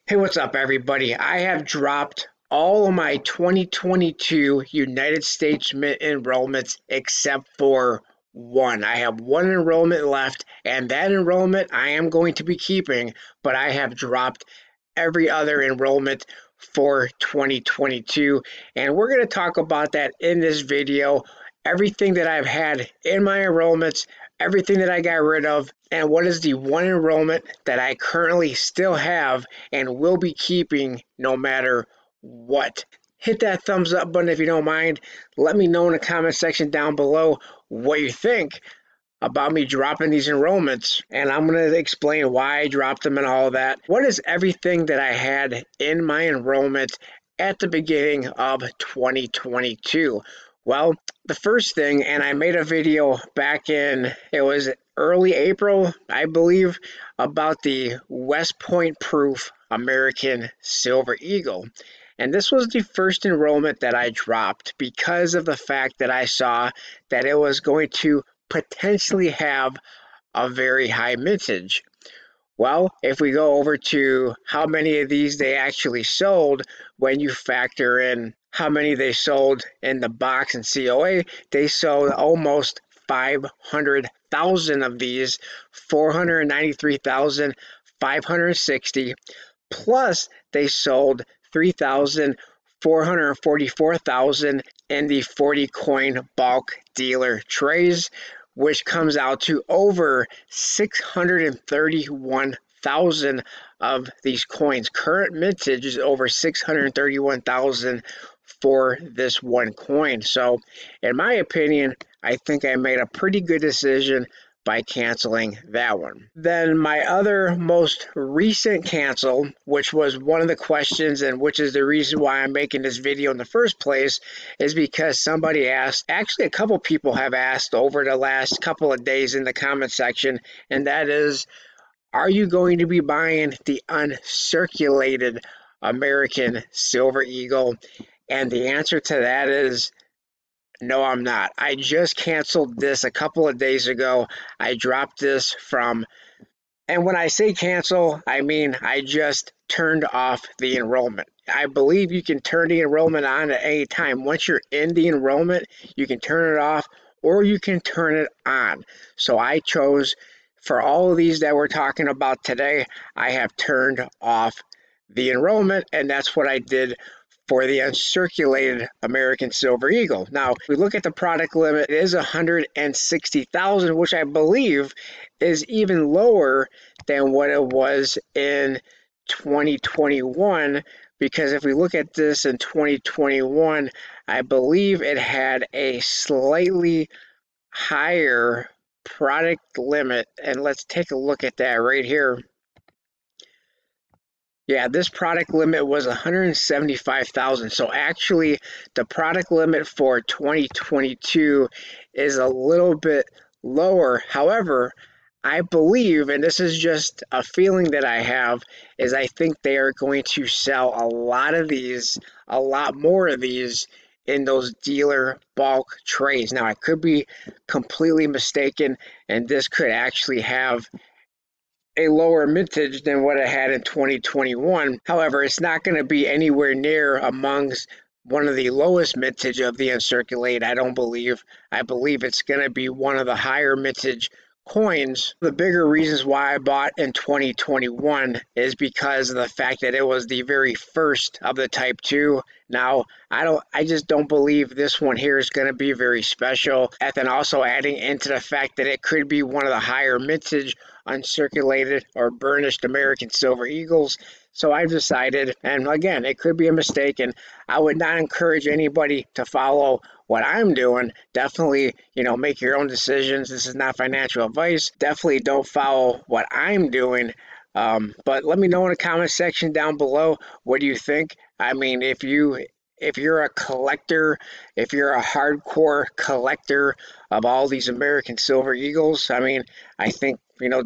Hey, what's up, everybody? I have dropped all of my 2022 United States Mint enrollments except for one. I have one enrollment left, and that enrollment I am going to be keeping, but I have dropped every other enrollment for 2022. And we're going to talk about that in this video. Everything that I've had in my enrollments, everything that I got rid of, and what is the one enrollment that I currently still have and will be keeping no matter what. Hit that thumbs up button if you don't mind. Let me know in the comment section down below what you think about me dropping these enrollments, and I'm going to explain why I dropped them and all of that. What is everything that I had in my enrollment at the beginning of 2022? Well, the first thing, and I made a video back in, it was early April, I believe, about the West Point Proof American Silver Eagle. And this was the first enrollment that I dropped because of the fact that I saw that it was going to potentially have a very high mintage. Well, if we go over to how many of these they actually sold, when you factor in how many they sold in the box and COA, they sold almost 500,000 of these, 493,560, plus they sold 3,444,000 in the 40 coin bulk dealer trays, which comes out to over 631,000 of these coins. Current mintage is over 631,000 for this one coin. So in my opinion, I think I made a pretty good decision by canceling that one. Then my other most recent cancel, which was one of the questions and which is the reason why I'm making this video in the first place, is because somebody asked, actually a couple people have asked over the last couple of days in the comment section, and that is, are you going to be buying the uncirculated American Silver Eagle? And the answer to that is no, I'm not. I just canceled this a couple of days ago. I dropped this from, and when I say cancel, I mean I just turned off the enrollment. I believe you can turn the enrollment on at any time. Once you're in the enrollment, you can turn it off or you can turn it on. So I chose, for all of these that we're talking about today, I have turned off the enrollment, and that's what I did for the uncirculated American Silver Eagle. Now, if we look at the product limit, it is 160,000, which I believe is even lower than what it was in 2021, because if we look at this in 2021, I believe it had a slightly higher product limit, and let's take a look at that right here. Yeah, this product limit was 175,000. So actually the product limit for 2022 is a little bit lower. However, I believe, and this is just a feeling that I have, is I think they are going to sell a lot of these, a lot more of these in those dealer bulk trays. Now, I could be completely mistaken, and this could actually have a lower mintage than what it had in 2021. However, it's not going to be anywhere near amongst one of the lowest mintage of the uncirculated, I don't believe. I believe it's going to be one of the higher mintage coins. The bigger reasons why I bought in 2021 is because of the fact that it was the very first of the Type 2. Now, I just don't believe this one here is going to be very special. And then also adding into the fact that it could be one of the higher mintage uncirculated or burnished American Silver Eagles. So I've decided, and again, it could be a mistake, and I would not encourage anybody to follow what I'm doing. Definitely, make your own decisions. This is not financial advice. Definitely don't follow what I'm doing. But let me know in the comment section down below, what do you think? I mean, if you're a collector, if you're a hardcore collector of all these American Silver Eagles, I mean, I think,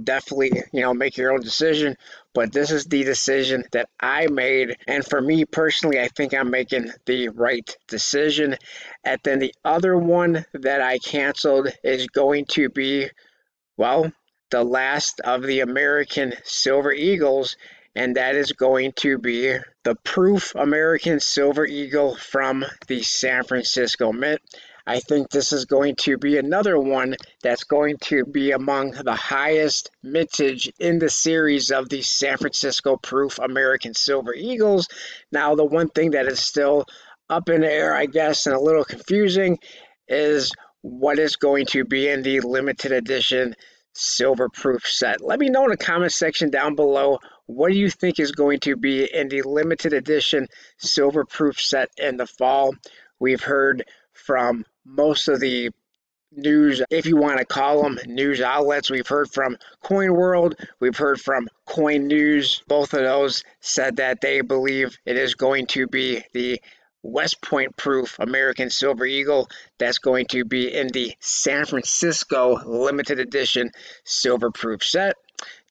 definitely, make your own decision. But this is the decision that I made. And for me personally, I think I'm making the right decision. And then the other one that I canceled is going to be, well, the last of the American Silver Eagles. and that is going to be the Proof American Silver Eagle from the San Francisco Mint. I think this is going to be another one that's going to be among the highest mintage in the series of the San Francisco Proof American Silver Eagles. Now, the one thing that is still up in the air, I guess, and a little confusing is what is going to be in the limited edition silver proof set. Let me know in the comment section down below, what do you think is going to be in the limited edition silver proof set in the fall? We've heard from most of the news, if you want to call them news outlets. We've heard from Coin World, we've heard from Coin News. Both of those said that they believe it is going to be the West Point Proof American Silver Eagle that's going to be in the San Francisco limited edition silver proof set.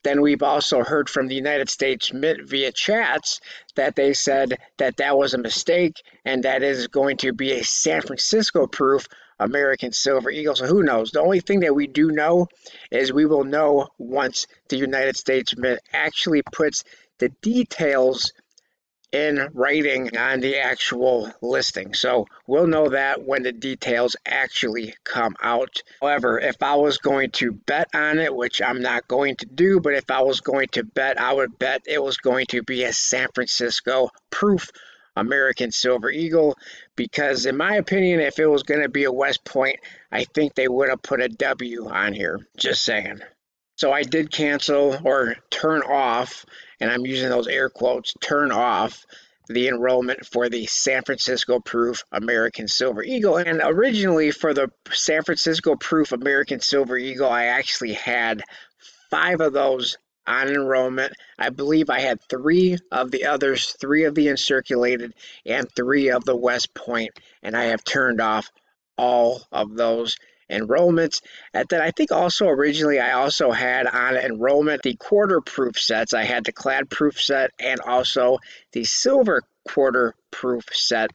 Then we've also heard from the United States Mint via chats that they said that that was a mistake and that is going to be a San Francisco proof American Silver Eagle. So who knows? The only thing that we do know is we will know once the United States Mint actually puts the details in writing on the actual listing. So we'll know that when the details actually come out. However, if I was going to bet on it, which I'm not going to do, but if I was going to bet, I would bet it was going to be a San Francisco proof American Silver Eagle, because in my opinion, if it was going to be a West Point, I think they would have put a W on here. Just saying. So I did cancel or turn off, and I'm using those air quotes, turn off the enrollment for the San Francisco Proof American Silver Eagle. And originally for the San Francisco Proof American Silver Eagle, I actually had 5 of those on enrollment. I believe I had 3 of the others, 3 of the uncirculated, and 3 of the West Point, and I have turned off all of those enrollments. And then I think also originally I also had on enrollment the quarter proof sets. I had the clad proof set and also the silver quarter proof set.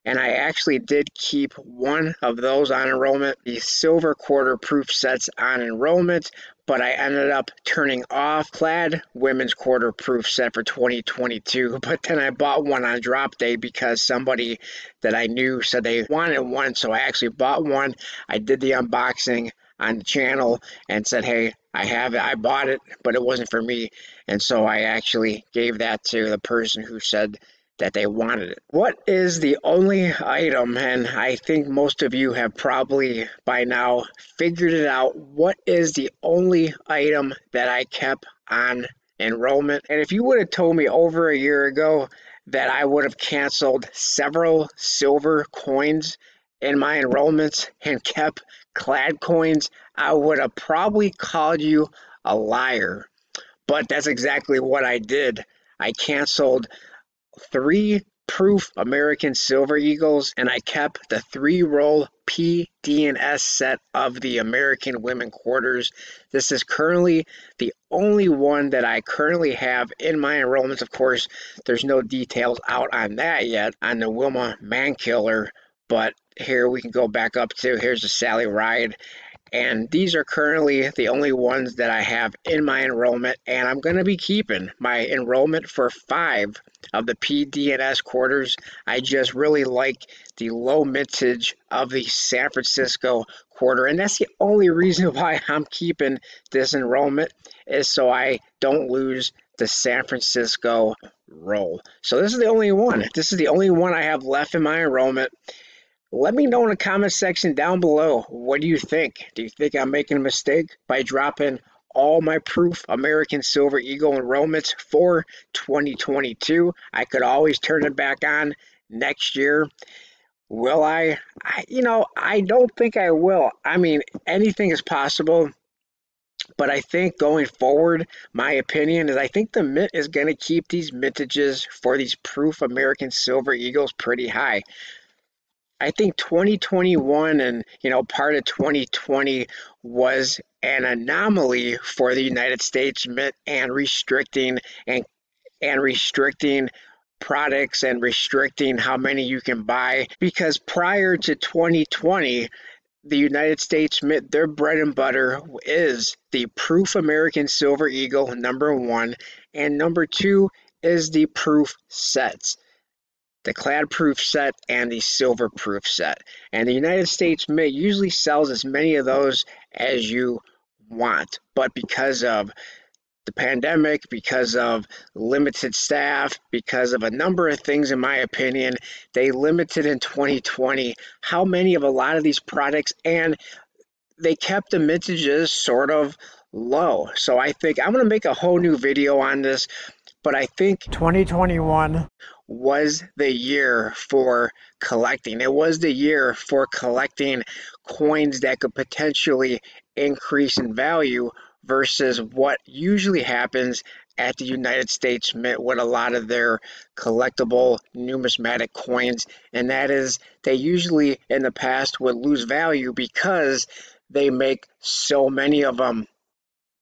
And I actually did keep one of those on enrollment, the silver quarter proof sets on enrollment, but I ended up turning off clad women's quarter proof set for 2022. But then I bought one on drop day because somebody that I knew said they wanted one, so I actually bought one. I did the unboxing on the channel and said, hey, I have it, I bought it, but it wasn't for me. And so I actually gave that to the person who said that they wanted it. What is the only item, and I think most of you have probably by now figured it out, what is the only item that I kept on enrollment? And if you would have told me over a year ago that I would have canceled several silver coins in my enrollments and kept clad coins, I would have probably called you a liar. But that's exactly what I did. I canceled 3 proof American Silver Eagles, and I kept the 3-roll PD&S set of the American Women Quarters. This is currently the only one that I currently have in my enrollments. Of course, there's no details out on that yet, on the Wilma Mankiller, but here we can go back up to, here's the Sally Ride. And these are currently the only ones that I have in my enrollment, and I'm going to be keeping my enrollment for 5 of the PD&S quarters. I just really like the low mintage of the San Francisco quarter, and that's the only reason why I'm keeping this enrollment, is so I don't lose the San Francisco roll. So this is the only one. This is the only one I have left in my enrollment. Let me know in the comment section down below, what do you think? Do you think I'm making a mistake by dropping all my proof American Silver Eagle enrollments for 2022? I could always turn it back on next year. Will I? I don't think I will. I mean, anything is possible. But I think going forward, my opinion is I think the Mint is going to keep these mintages for these proof American Silver Eagles pretty high. I think 2021 and part of 2020 was an anomaly for the United States Mint and restricting products and restricting how many you can buy, because prior to 2020 the United States Mint, their bread and butter is the Proof American Silver Eagle, number one, and number two is the Proof sets, the Clad Proof set and the Silver Proof set. And the United States Mint usually sells as many of those as you want, but because of the pandemic, because of limited staff, because of a number of things, in my opinion, they limited in 2020 how many of a lot of these products, and they kept the mintages sort of low. So I think I'm going to make a whole new video on this, but I think 2021 was the year for collecting. It was the year for collecting coins that could potentially increase in value versus what usually happens at the United States Mint with a lot of their collectible numismatic coins, and that is they usually in the past would lose value because they make so many of them.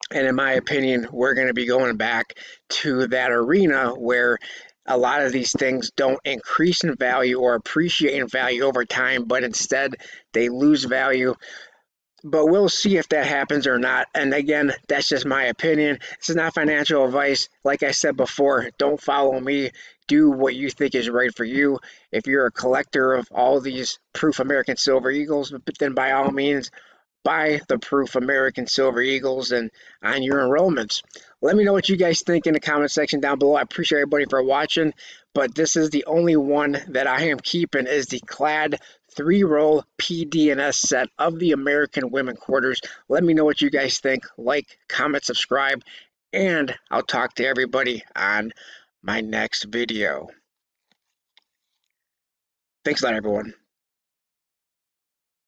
And in my opinion, we're going to be going back to that arena where a lot of these things don't increase in value or appreciate in value over time, but instead they lose value. But we'll see if that happens or not. And again, that's just my opinion. This is not financial advice. Like I said before, don't follow me. Do what you think is right for you. If you're a collector of all these Proof American Silver Eagles, then by all means, buy the Proof American Silver Eagles and on your enrollments. Let me know what you guys think in the comment section down below. I appreciate everybody for watching, but this is the only one that I am keeping is the Clad 3-roll PDNS set of the American Women Quarters. Let me know what you guys think. Like, comment, subscribe, and I'll talk to everybody on my next video. Thanks a lot, everyone.